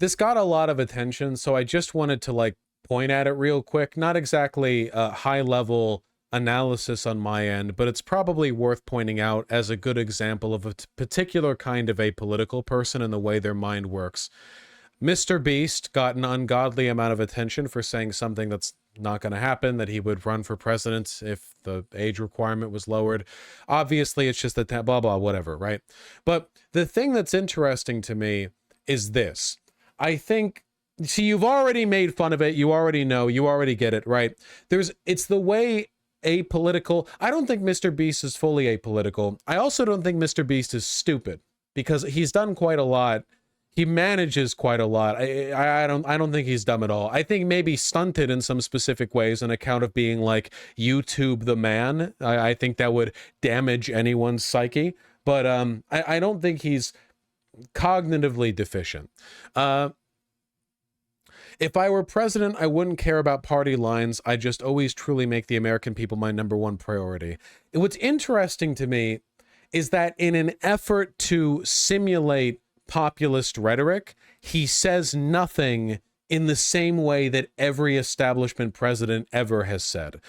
this got a lot of attention, so I just wanted to like point at it real quick. Not exactly a high level analysis on my end, but it's probably worth pointing out as a good example of a particular kind of apolitical person and the way their mind works. MrBeast got an ungodly amount of attention for saying something that's not going to happen, that he would run for president if the age requirement was lowered. Obviously, it's just that blah, blah, whatever, right? But the thing that's interesting to me is this. I think, see, you've already made fun of it. You already know, you already get it, right? It's the way apolitical. I don't think MrBeast is fully apolitical. I also don't think MrBeast is stupid, because he's done quite a lot. He manages quite a lot. I don't think he's dumb at all. I think maybe stunted in some specific ways on account of being like YouTube the man. I think that would damage anyone's psyche. But I don't think he's cognitively deficient. If I were president, I wouldn't care about party lines. I just always truly make the American people my #1 priority. And what's interesting to me is that in an effort to simulate populist rhetoric, he says nothing in the same way that every establishment president ever has said.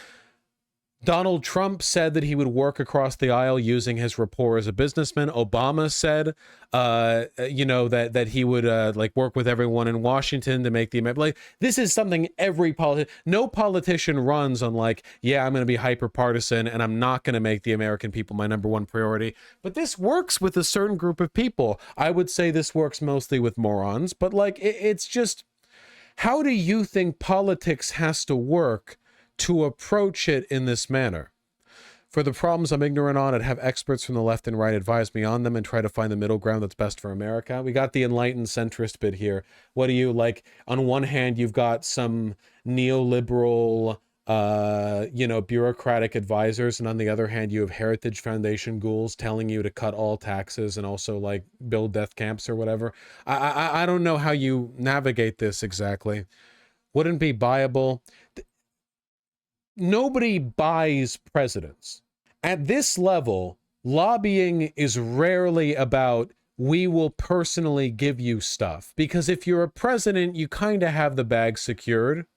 Donald Trump said that he would work across the aisle using his rapport as a businessman. Obama said, that he would like work with everyone in Washington to make the American. Like, this is something no politician runs on like, yeah, I'm going to be hyper partisan and I'm not going to make the American people my #1 priority. But this works with a certain group of people. I would say this works mostly with morons, but like, it's just, how do you think politics has to work to approach it in this manner? For the problems I'm ignorant on, I'd have experts from the left and right advise me on them and try to find the middle ground that's best for America. We got the enlightened centrist bit here. What do you like? On one hand, you've got some neoliberal, bureaucratic advisors, and on the other hand, you have Heritage Foundation ghouls telling you to cut all taxes and also like build death camps or whatever. I don't know how you navigate this exactly. Wouldn't be buyable. Nobody buys presidents. At this level, lobbying is rarely about, we will personally give you stuff. Because if you're a president, you kind of have the bag secured.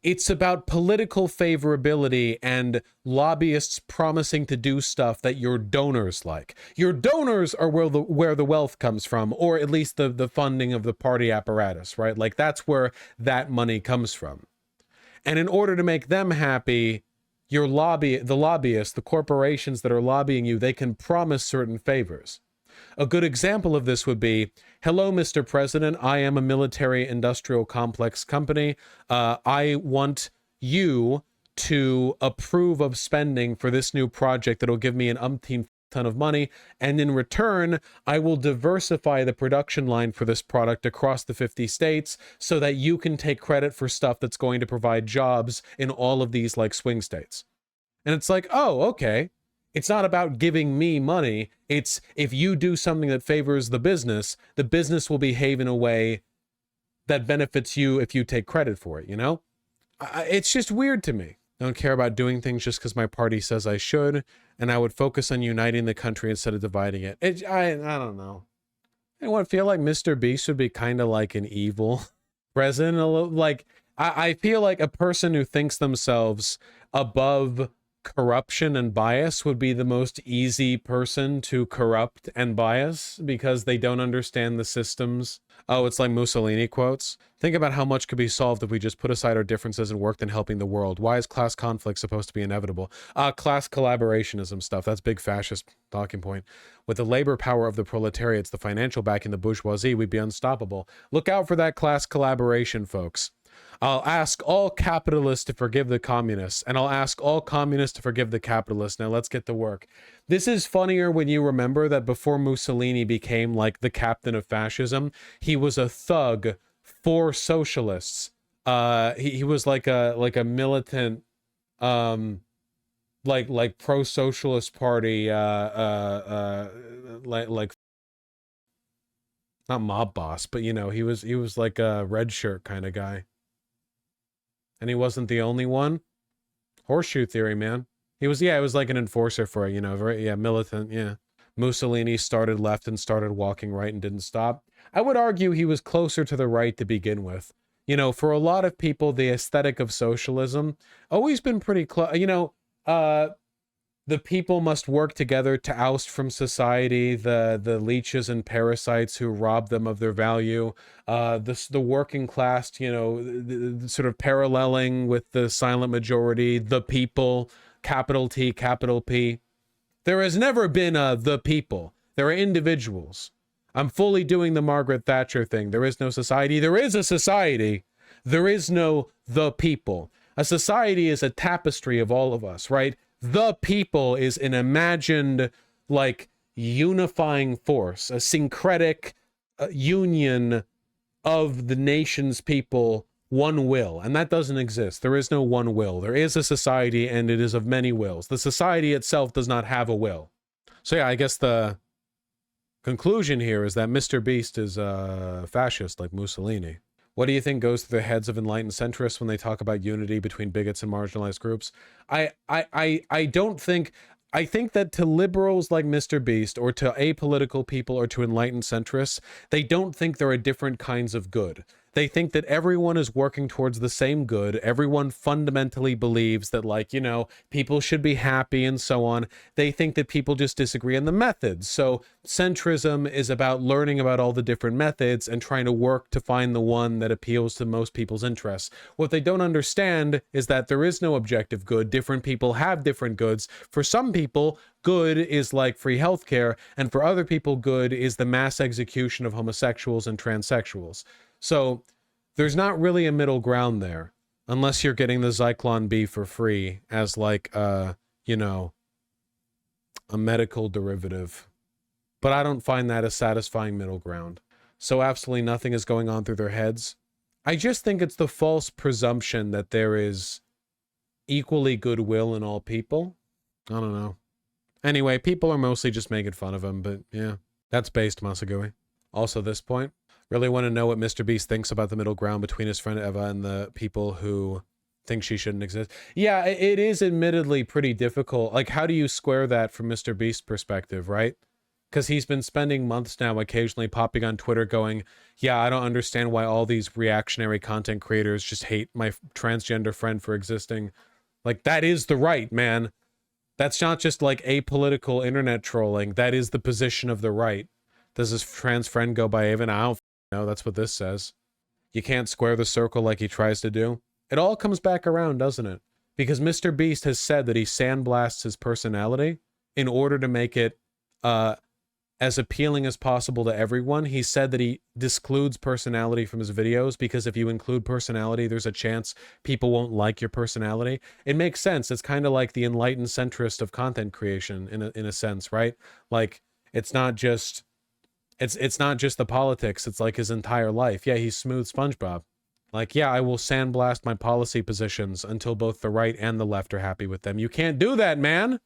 It's about political favorability and lobbyists promising to do stuff that your donors like. Your donors are where the wealth comes from, or at least the funding of the party apparatus, right? Like, that's where that money comes from. And in order to make them happy, the lobbyists, the corporations that are lobbying you, they can promise certain favors. A good example of this would be, hello, Mr. President, I am a military industrial complex company. I want you to approve of spending for this new project that'll give me an umpteen ton of money, and in return I will diversify the production line for this product across the 50 states so that you can take credit for stuff that's going to provide jobs in all of these like swing states. And it's like, oh, okay, it's not about giving me money. It's, if you do something that favors the business will behave in a way that benefits you if you take credit for it, you know? It's just weird to me. I don't care about doing things just because my party says I should, and I would focus on uniting the country instead of dividing it. I don't know. I feel like MrBeast would be kind of like an evil president. Like, I feel like a person who thinks themselves above corruption and bias would be the most easy person to corrupt and bias because they don't understand the systems. Oh, it's like Mussolini quotes. Think about how much could be solved if we just put aside our differences and worked in helping the world. Why is class conflict supposed to be inevitable? Class collaborationism stuff. That's big fascist talking point. With the labor power of the proletariats, the financial backing the bourgeoisie, we'd be unstoppable. Look out for that class collaboration, folks. I'll ask all capitalists to forgive the communists, and I'll ask all communists to forgive the capitalists. Now let's get to work. This is funnier when you remember that before Mussolini became like the captain of fascism, he was a thug for socialists. He was like a militant, like pro-socialist party, like not mob boss, but you know, he was like a red shirt kind of guy. And he wasn't the only one. Horseshoe theory, man. He was, yeah, it was like an enforcer for, you know, very, yeah, militant, yeah. Mussolini started left and started walking right and didn't stop. I would argue he was closer to the right to begin with. You know, for a lot of people, the aesthetic of socialism always been pretty close. You know, the people must work together to oust from society the leeches and parasites who rob them of their value. The working class, you know, the sort of paralleling with the silent majority, the people, capital T, capital P. There has never been a the people. There are individuals. I'm fully doing the Margaret Thatcher thing. There is no society. There is a society. There is no the people. A society is a tapestry of all of us, right? The people is an imagined, like, unifying force, a syncretic union of the nation's people, one will. And that doesn't exist. There is no one will. There is a society, and it is of many wills. The society itself does not have a will. So yeah, I guess the conclusion here is that MrBeast is a fascist like Mussolini. What do you think goes through the heads of enlightened centrists when they talk about unity between bigots and marginalized groups? I don't think... I think that to liberals like MrBeast, or to apolitical people, or to enlightened centrists, they don't think there are different kinds of good. They think that everyone is working towards the same good. Everyone fundamentally believes that, like, you know, people should be happy and so on. They think that people just disagree on the methods. So centrism is about learning about all the different methods and trying to work to find the one that appeals to most people's interests. What they don't understand is that there is no objective good. Different people have different goods. For some people, good is like free healthcare, and for other people, good is the mass execution of homosexuals and transsexuals. So there's not really a middle ground there, unless you're getting the Zyklon B for free as like, you know, a medical derivative. But I don't find that a satisfying middle ground. So absolutely nothing is going on through their heads. I just think it's the false presumption that there is equally goodwill in all people. I don't know. Anyway, people are mostly just making fun of him, but yeah, that's based, Masagui. Also, this point. Really want to know what MrBeast thinks about the middle ground between his friend Eva and the people who think she shouldn't exist. Yeah, it is admittedly pretty difficult. Like, how do you square that from MrBeast's perspective, right? Because he's been spending months now occasionally popping on Twitter going, yeah, I don't understand why all these reactionary content creators just hate my transgender friend for existing. Like, that is the right, man. That's not just like apolitical internet trolling. That is the position of the right. Does his trans friend go by Avon? I don't know. That's what this says. You can't square the circle like he tries to do. It all comes back around, doesn't it? Because MrBeast has said that he sandblasts his personality in order to make it as appealing as possible to everyone. He said that he discludes personality from his videos because if you include personality, there's a chance people won't like your personality. It makes sense. It's kind of like the enlightened centrist of content creation in a sense, right? Like, it's not just the politics. It's like his entire life. Yeah, he's smooth SpongeBob. Like, yeah, I will sandblast my policy positions until both the right and the left are happy with them. You can't do that, man.